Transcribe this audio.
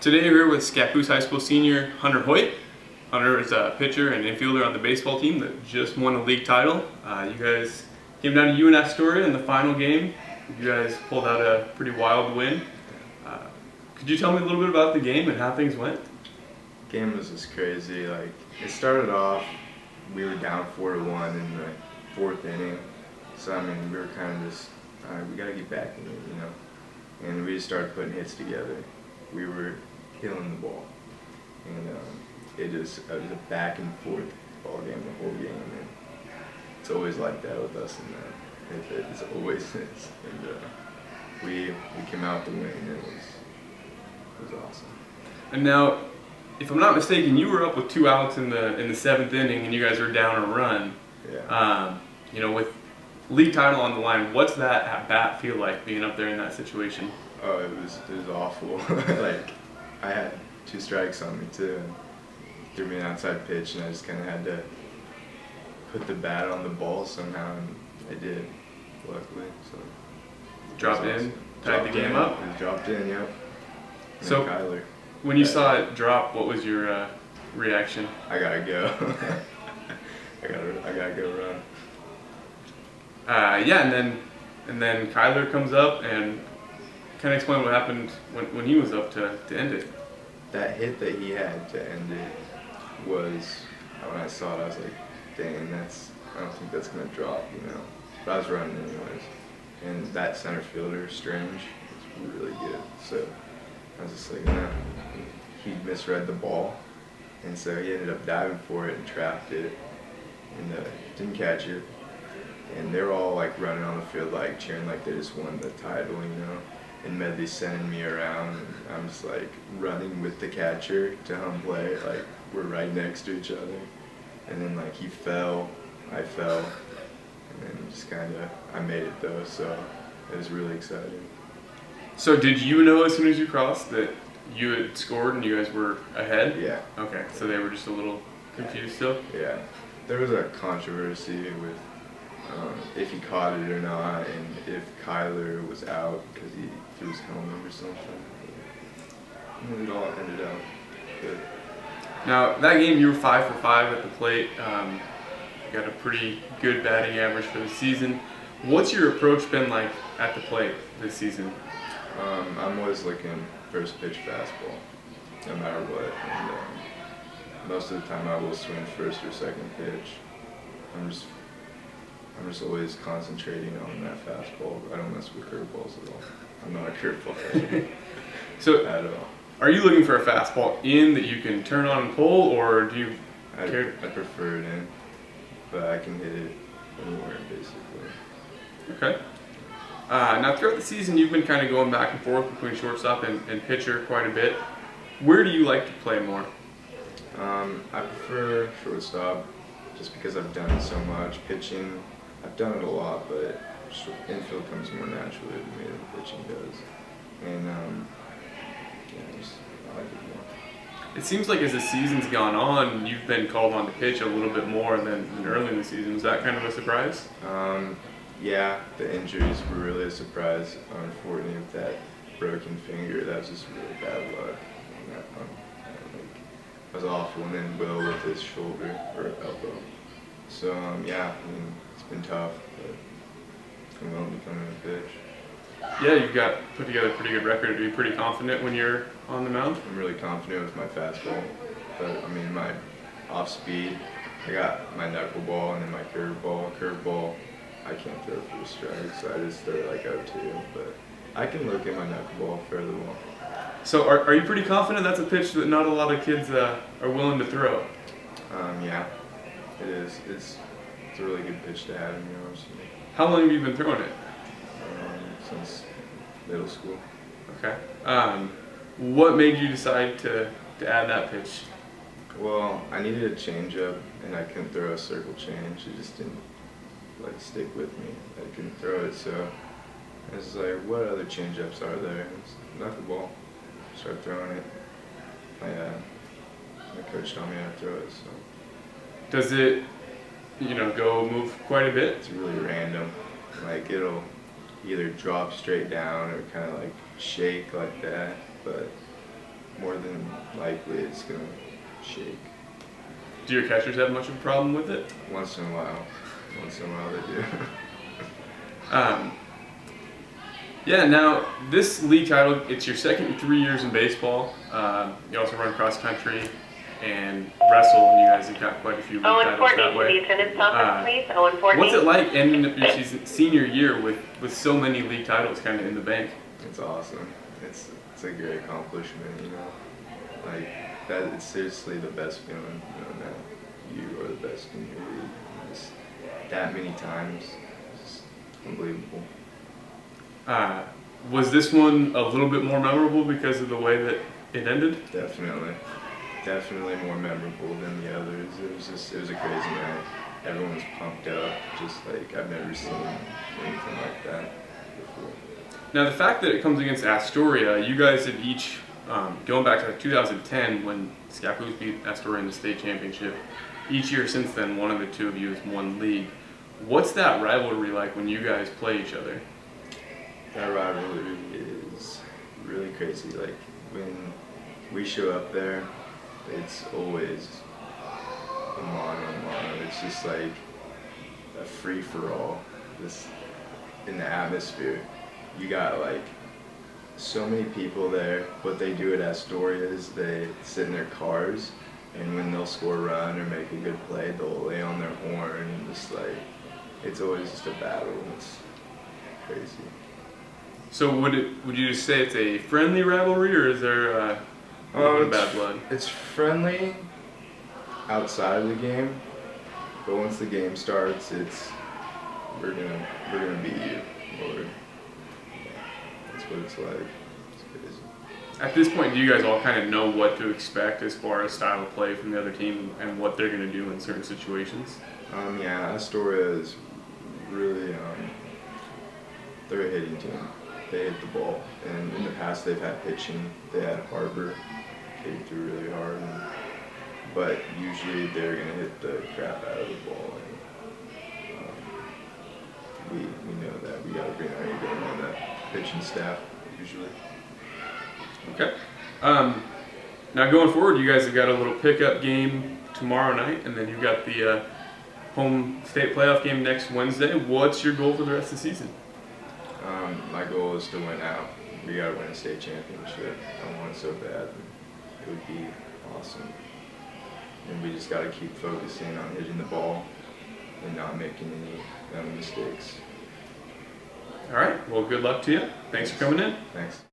Today we're here with Scappoose High School senior Hunter Hoyt. Hunter is a pitcher and infielder on the baseball team that just won a league title. You guys came down to UNN Astoria in the final game. You guys pulled out a pretty wild win. Could you tell me a little bit about the game and how things went? Game was just crazy. Like, it started off, we were down 4-1 in the fourth inning. So I mean, we were kind of just, all right, we gotta get back in it, you know. And we just started putting hits together. We were killing the ball, and it was a back and forth ball game the whole game. And it's always like that with us, and it's always is. And we came out to win. It was awesome. And now, if I'm not mistaken, you were up with 2 outs in the seventh inning, and you guys were down a run. Yeah. You know, with league title on the line, what's that at bat feel like being up there in that situation? Oh, it was awful. Like, I had 2 strikes on me too, and threw me an outside pitch, and I just kind of had to put the bat on the ball somehow, and I did, luckily. So Dropped in, tied the game up. It was dropped in, yep. And So Kyler, when you saw it drop, what was your reaction? I gotta go. I gotta go run. Yeah, and then Kyler comes up and kind of explain what happened when he was up to end it. That hit that he had to end it was, when I saw it, I was like, dang, I don't think that's going to drop, you know. But I was running anyways. And that center fielder, Strange, was really good. So I was just like, nah. He misread the ball. And so he ended up diving for it and trapped it. And didn't catch it. And they were all like running on the field, like cheering like they just won the title, you know. And Medley's sending me around, and I'm just like running with the catcher to home plate, like we're right next to each other. And then like he fell, I fell, and then just I made it though, so it was really exciting. So did you know as soon as you crossed that you had scored and you guys were ahead? Yeah. Okay, so they were just a little confused still? Yeah. There was a controversy with if he caught it or not, and if Kyler was out because he threw his helmet or something. And it all ended up good. Now, that game you were 5 for 5 at the plate. You got a pretty good batting average for the season. What's your approach been like at the plate this season? I'm always looking first pitch fastball, no matter what. And most of the time I will swing first or second pitch. I'm just always concentrating on that fastball. I don't mess with curveballs at all. I'm not a curveball pitcher. So, at all. Are you looking for a fastball in that you can turn on and pull, or do you care? I prefer it in, but I can hit it anywhere, basically. Okay. Now, throughout the season, you've been kind of going back and forth between shortstop and pitcher quite a bit. Where do you like to play more? I prefer shortstop, just because I've done it so much. Pitching, I've done it a lot, but infield comes more naturally to me than pitching does. And I like it more. It seems like as the season's gone on, you've been called on to pitch a little bit more than early in the season. Was that kind of a surprise? Yeah, the injuries were really a surprise. Unfortunately, with that broken finger, that was just really bad luck. It was awful, and then Will with his shoulder or elbow. So yeah, I mean, it's been tough, but I'm willing to come in and pitch. Yeah, you've got put together a pretty good record. Are you pretty confident when you're on the mound? I'm really confident with my fastball, but I mean my off speed, I got my knuckleball and then my curveball. Curveball, I can't throw for the strike, so I just throw it like 0-2, but I can look at my knuckleball fairly well. So are you pretty confident that's a pitch that not a lot of kids are willing to throw? Yeah, it is. It's a really good pitch to have, you know. How long have you been throwing it? Since middle school. Okay. What made you decide to add that pitch? Well, I needed a changeup, and I couldn't throw a circle change. It just didn't stick with me. I couldn't throw it, so I was like, what other changeups are there? It's knuckleball. Start throwing it. My coach told me how to throw it, so. Does it, go move quite a bit? It's really random. Like, it'll either drop straight down or kind of like shake like that, but more than likely it's gonna shake. Do your catchers have much of a problem with it? Once in a while they do. Yeah, now this league title, it's your second in 3 years in baseball. You also run cross country and wrestle, and you guys have got quite a few league titles that way. The attendance office, please. Owen Fortney. What's it like ending up your senior year with so many league titles kind of in the bank? It's awesome. It's a great accomplishment, you know. Like that, it's seriously the best feeling, you know, that you are the best in your league. Just that many times, it's unbelievable. Was this one a little bit more memorable because of the way that it ended? Definitely more memorable than the others. It was a crazy night. Everyone was pumped up, just like I've never seen anything like that before. Now the fact that it comes against Astoria, you guys have each, going back to 2010 when Scappoose beat Astoria in the state championship, each year since then one of the two of you has won league. What's that rivalry like when you guys play each other? That rivalry is really crazy. Like when we show up there, it's always a mano. It's just like a free for all. This in the atmosphere. You got like so many people there. What they do at Astoria is they sit in their cars, and when they'll score a run or make a good play, they'll lay on their horn and just like it's always just a battle. It's crazy. So would you just say it's a friendly rivalry, or is there a little bit of bad blood? It's friendly outside of the game, but once the game starts, it's we're gonna beat you, or that's what it's like. It's crazy. At this point, do you guys all kind of know what to expect as far as style of play from the other team and what they're going to do in certain situations? Yeah, Astoria is really they're a hitting team. They hit the ball, and in the past they've had pitching. They had Harbor, they threw really hard, but usually they're gonna hit the crap out of the ball, and we know that. We gotta bring our A game on that pitching staff usually. Okay. Now going forward, you guys have got a little pickup game tomorrow night, and then you've got the home state playoff game next Wednesday. What's your goal for the rest of the season? My goal is to win out. We gotta win a state championship. I want it so bad. It would be awesome. And we just gotta keep focusing on hitting the ball and not making any mistakes. All right. Well, good luck to you. Thanks for coming in. Thanks.